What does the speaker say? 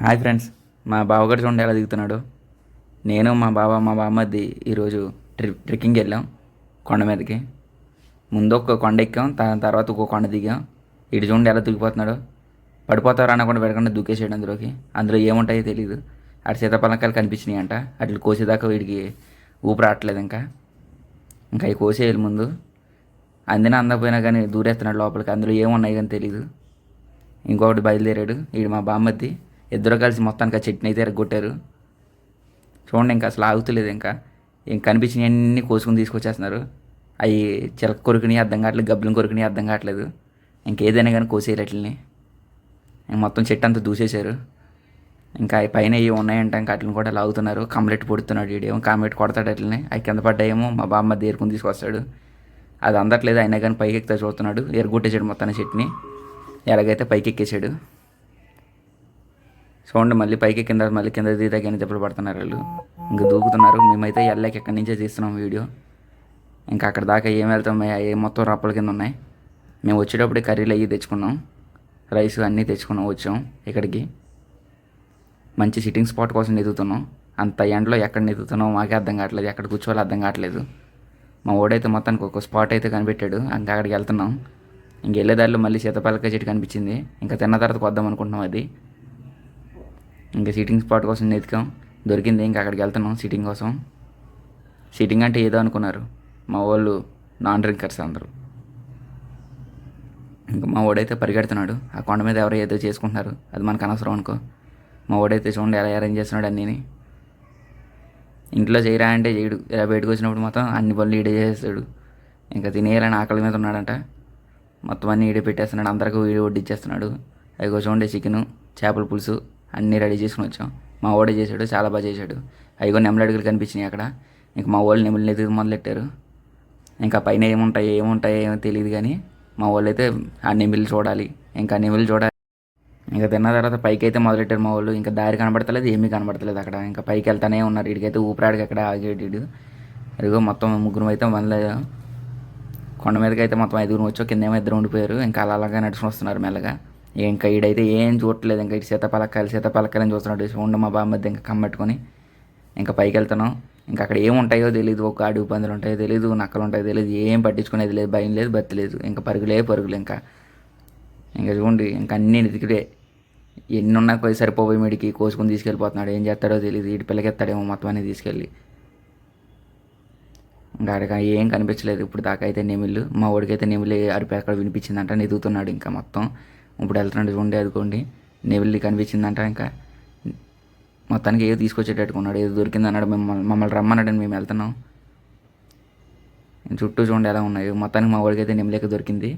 Hi friends, మా బావగారు చూడండి ఎలా దిగుతున్నాడు. నేను మా బామ్మది ఈరోజు ట్రెక్కింగ్ వెళ్ళాం కొండ మీదకి. ముందు ఒక కొండ ఎక్కాం, దాని తర్వాత ఒక కొండ దిగాం. ఇటు చూడండి ఎలా దిగిపోతున్నాడు. పడిపోతారు అనకుండా పెడకుండా దూకేసాడు అందులోకి. అందులో ఏముంటాయో తెలియదు. అటు సీతాఫలకాయలు కనిపించినాయి అంట. అట్లు కోసేదాకా వీడికి ఊపిరి రావట్లేదు. ఇంకా అవి కోసేయాలి ముందు. అందినా అందకపోయినా కానీ దూరేస్తున్నాడు లోపలికి. అందులో ఏమున్నాయి కానీ తెలియదు. ఇంకొకటి బయలుదేరాడు. వీడు మా బామ్మద్ది. ఇద్దరు కలిసి మొత్తానికి ఆ చెట్టుని అయితే ఎరగొట్టారు. చూడండి ఇంకా అసలు ఆగుతలేదు. ఇంక కనిపించినవన్నీ కోసుకుని తీసుకొచ్చేస్తున్నారు. అవి చిలక కొరికినాయి అర్థం కావట్లేదు, గబ్బిలం కొరికినాయి అర్థం కావట్లేదు. ఇంకేదైనా కానీ కోసేయాలి అట్లని. మొత్తం చెట్టు అంతా దూసేశారు. ఇంకా అవి పైన ఇవి ఉన్నాయంటే ఇంకా అట్లని కూడా లాగుతున్నారు. కమలెట్టి పొడుతున్నాడు వీడేమో. కామెట్ కొడతాడు అట్లని. అవి కింద పడ్డాయేమో మా బామ్మ ఏరుకుని తీసుకొస్తాడు. అది అందట్లేదు, అయినా కానీ పైకి ఎక్కుతా చూస్తున్నాడు. ఎరగొట్టేసాడు మొత్తాన్ని చెట్టుని. ఎలాగైతే పైకి ఎక్కేసాడు. చూడండి మళ్ళీ పైకి కింద మళ్ళీ కింద దిగుతాకి ఎన్ని దెబ్బలు పడుతున్నారు వాళ్ళు. ఇంకా దూకుతున్నారు. మేమైతే ఎల్లకి ఎక్కడి నుంచే తీస్తున్నాం వీడియో. ఇంకా అక్కడ దాకా ఏం వెళ్తాం, ఏ మొత్తం రప్పల కింద ఉన్నాయి. మేము వచ్చేటప్పుడే కర్రీలు అయ్యి తెచ్చుకున్నాం, రైస్ అన్నీ తెచ్చుకున్నాం. వచ్చాం ఇక్కడికి మంచి సిట్టింగ్ స్పాట్ కోసం ఎదుగుతున్నాం. అంత ఎండలో ఎక్కడ ఎదుగుతున్నాం మాకే అర్థం కావట్లేదు, ఎక్కడ కూర్చోవాలో అర్థం కావట్లేదు. మా ఓడైతే మొత్తానికి ఒక స్పాట్ అయితే కనిపెట్టాడు. ఇంకా అక్కడికి వెళ్తున్నాం. ఇంక వెళ్ళేదారిలో మళ్ళీ సీతాఫలకాయ చెట్టు కనిపించింది. ఇంకా తిన్న తర్వాత వద్దాం అనుకుంటున్నాం అది. ఇంకా సీటింగ్ స్పాట్ కోసం వెతికాం, దొరికింది. ఇంకా అక్కడికి వెళ్తున్నాం సీటింగ్ కోసం. సీటింగ్ అంటే ఏదో అనుకున్నారు మా వాళ్ళు, నాన్ డ్రింకర్స్ అందరూ. ఇంకా మా ఓడైతే పరిగెడుతున్నాడు. ఆ కొండ మీద ఎవరో ఏదో చేసుకుంటున్నారు, అది మనకు అనవసరం అనుకో. మా ఓడైతే చూడండి ఎలా అరేంజ్ చేస్తున్నాడు అన్నీని. ఇంట్లో చేయరా అంటే చేయడు, ఇలా బయటకు వచ్చినప్పుడు మొత్తం అన్ని పనులు ఈడే చేస్తాడు. ఇంకా తినేయాలని ఆకలి మీద ఉన్నాడంట. మొత్తం అన్నీ ఈడే పెట్టేస్తున్నాడు. అందరికీ ఈడే వడ్డిచ్చేస్తున్నాడు. అవి చూడండి చికెను, చేపల పులుసు అన్నీ రెడీ చేసుకుని వచ్చాం. మా ఓడే చేశాడు, చాలా బాగా చేశాడు. అవి నెమలి అడుగులు కనిపించినాయి అక్కడ. ఇంకా మా వాళ్ళు నెమలిని ఎదుగు మొదలెట్టారు. ఇంకా పైన ఏముంటాయో ఏమో తెలియదు కానీ మా వాళ్ళు అయితే ఆ నెమిలి చూడాలి, ఇంకా నెమిలి చూడాలి. ఇంకా తిన్న తర్వాత పైకి అయితే మొదలెట్టారు మా వాళ్ళు. ఇంకా దారి కనబడతలేదు, ఏమీ కనబడతలేదు అక్కడ. ఇంకా పైకి వెళ్తానే ఉన్నారు. వీడికైతే ఊపిరాడికి ఎక్కడ ఆగేటిడు. అదిగో మొత్తం ముగ్గురు అయితే మళ్ళీ కొండ మీదకి అయితే మొత్తం 5 వచ్చాం. కిందేమో 2 ఉండిపోయారు. ఇంకా అలాగా నడుచుకుని వస్తున్నారు మెల్లగా. ఇంకా ఈడైతే ఏం చూడట్లేదు. ఇంకా ఇటు సీతాఫలకాయలని చూస్తున్నాడు. ఉండ మా బామ్మద్ది ఇంకా కమ్మట్టుకొని ఇంకా పైకి వెళ్తున్నాం. ఇంకా అక్కడ ఏముంటాయో తెలియదు. ఒక అడుగు పందులు ఉంటాయో తెలియదు, నక్కలు ఉంటాయో తెలియదు. ఏం పట్టించుకునేది లేదు, భయం లేదు, బతి లేదు. ఇంకా పరుగులు. ఇంకా చూడండి ఇంకా అన్నీ ఎతికిడే. ఎన్ని ఉన్నా పోయి సరిపోయి మీడికి కోసుకుని తీసుకెళ్ళిపోతున్నాడు. ఏం చేస్తాడో తెలియదు. ఇటు పిల్లకెత్తాడేమో మొత్తం అన్నీ తీసుకెళ్ళి. ఇంకా అక్కడ ఏం కనిపించలేదు ఇప్పుడు దాకా అయితే నెమిళ్ళు. మా వాడికైతే నెమిలి అరిపి అక్కడ వినిపించిందంట, ఎదుగుతున్నాడు ఇంకా మొత్తం. ఇప్పుడు వెళ్తున్నాడు చూడండి, అదుకోండి నెమిలి కనిపించిందంట. ఇంకా మొత్తానికి ఏదో తీసుకొచ్చేటట్టుకున్నాడు, ఏదో దొరికింది అన్నాడు. మమ్మల్ని రమ్మన్నాడని మేము వెళ్తున్నాం. చుట్టూ చూడండి ఎలా ఉన్నాయి. మొత్తానికి మా వాడికైతే నెమిలేక దొరికింది.